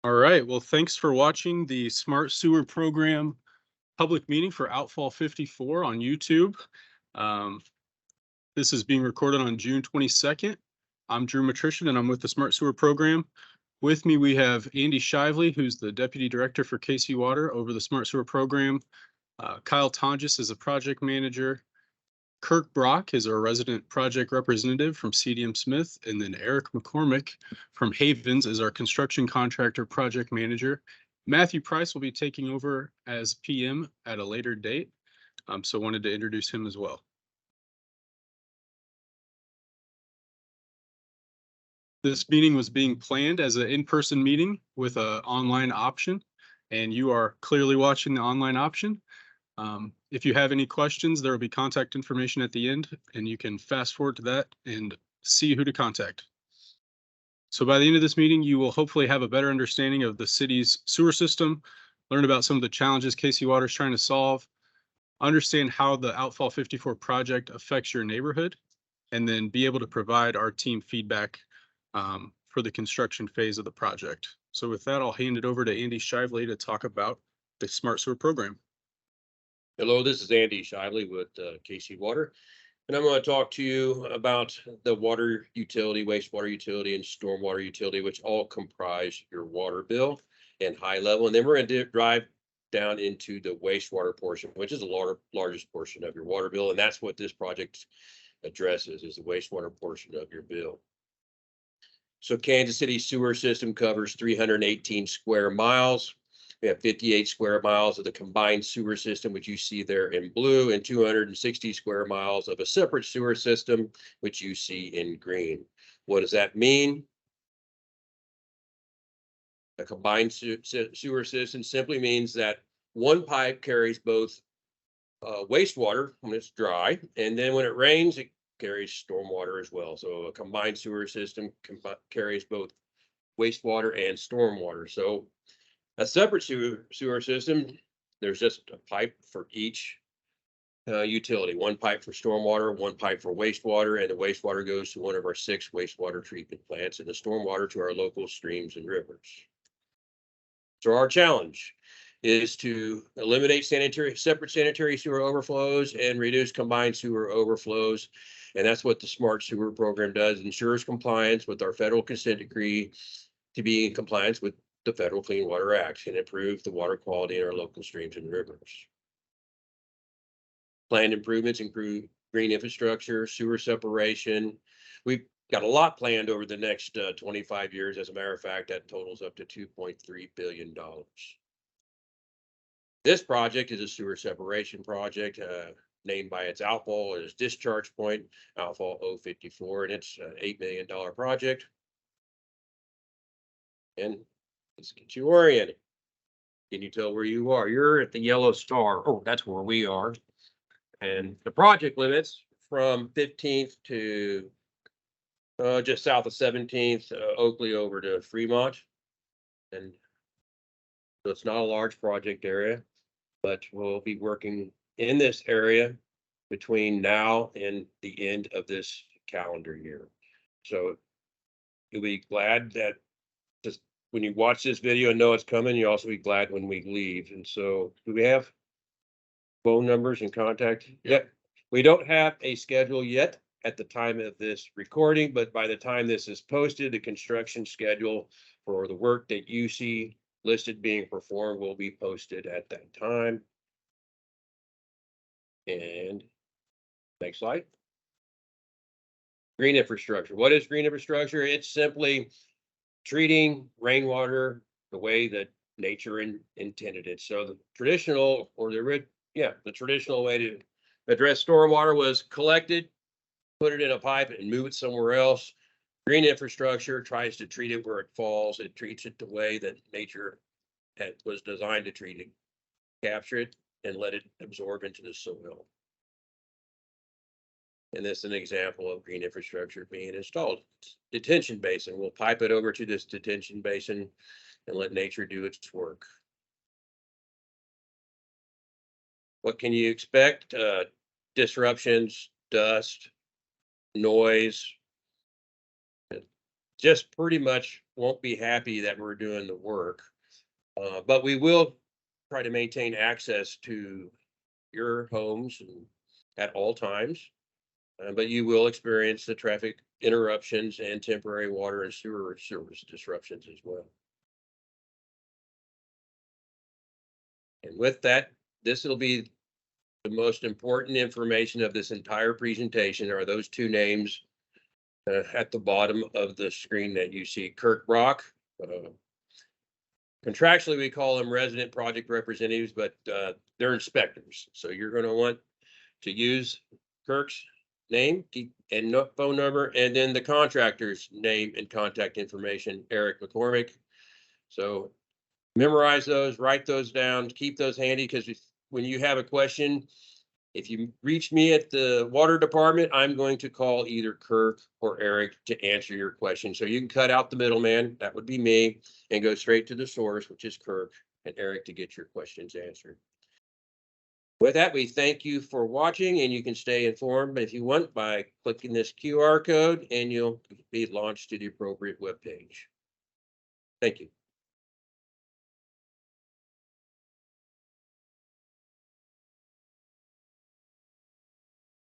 All right. Well, thanks for watching the Smart Sewer Program public meeting for Outfall 54 on YouTube. Um, this is being recorded on June 22nd. I'm Drew Matrician, and I'm with the Smart Sewer Program. With me, we have Andy Shively, who's the Deputy Director for KC Water over the Smart Sewer Program. Kyle Tonjes is a project manager. Kirk Brock is our resident project representative from CDM Smith, and then Eric McCormick from Havens is our construction contractor project manager. Matthew Price will be taking over as PM at a later date, so wanted to introduce him as well. This meeting was being planned as an in-person meeting with an online option, and you are clearly watching the online option. If you have any questions, there will be contact information at the end, and you can fast forward to that and see who to contact. So by the end of this meeting, you will hopefully have a better understanding of the city's sewer system, learn about some of the challenges KC Water is trying to solve, understand how the Outfall 54 project affects your neighborhood, and then be able to provide our team feedback for the construction phase of the project. So with that, I'll hand it over to Andy Shively to talk about the Smart Sewer Program. Hello, this is Andy Shively with KC Water, and I'm going to talk to you about the water utility, wastewater utility, and stormwater utility, which all comprise your water bill and high level. And then we're going to drive down into the wastewater portion, which is the largest portion of your water bill. And that's what this project addresses, is the wastewater portion of your bill. So Kansas City sewer system covers 318 square miles. We have 58 square miles of the combined sewer system, which you see there in blue, and 260 square miles of a separate sewer system, which you see in green. What does that mean? A combined sewer system simply means that one pipe carries both wastewater when it's dry, and then when it rains, it carries stormwater as well. So a combined sewer system carries both wastewater and stormwater. So a separate sewer system, there's just a pipe for each utility. One pipe for stormwater, one pipe for wastewater, and the wastewater goes to one of our 6 wastewater treatment plants, and the stormwater to our local streams and rivers. So our challenge is to eliminate separate sanitary sewer overflows and reduce combined sewer overflows. And that's what the Smart Sewer Program does. It ensures compliance with our federal consent decree to be in compliance with the Federal Clean Water Act and improve the water quality in our local streams and rivers. Planned improvements include green infrastructure, sewer separation. We've got a lot planned over the next 25 years. As a matter of fact, that totals up to $2.3 billion. This project is a sewer separation project named by its outfall as discharge point, Outfall 054, and it's an $8 million project. And let's get you oriented. Can you tell where you are? You're at the yellow star. Oh, that's where we are. And the project limits from 15th to just south of 17th, Oakley over to Fremont. And so it's not a large project area, but we'll be working in this area between now and the end of this calendar year. So you'll be glad that just when you watch this video and know it's coming, you'll also be glad when we leave. And so do we have phone numbers and contact? Yep. We don't have a schedule yet at the time of this recording, but by the time this is posted, the construction schedule for the work that you see listed being performed will be posted at that time. And next slide. Green infrastructure. What is green infrastructure? It's simply treating rainwater the way that nature intended it. So the traditional the traditional way to address stormwater was collect it, put it in a pipe and move it somewhere else. Green infrastructure tries to treat it where it falls. It treats it the way that nature was designed to treat it, capture it and let it absorb into the soil. And this is an example of green infrastructure being installed. Detention basin. We'll pipe it over to this detention basin and let nature do its work. What can you expect? Disruptions, dust, noise. just pretty much won't be happy that we're doing the work. But we will try to maintain access to your homes at all times. But you will experience the traffic interruptions and temporary water and sewer service disruptions as well. And with that, this will be the most important information of this entire presentation are those two names at the bottom of the screen that you see, Kirk Brock. Contractually, we call them resident project representatives, but they're inspectors. So you're going to want to use Kirk's name and phone number, and then the contractor's name and contact information, Eric McCormick. So memorize those, write those down, keep those handy, because when you have a question, if you reach me at the water department, I'm going to call either Kirk or Eric to answer your question. So you can cut out the middleman, that would be me, and go straight to the source, which is Kirk and Eric, to get your questions answered. With that, we thank you for watching, and you can stay informed if you want by clicking this QR code, and you'll be launched to the appropriate webpage. Thank you.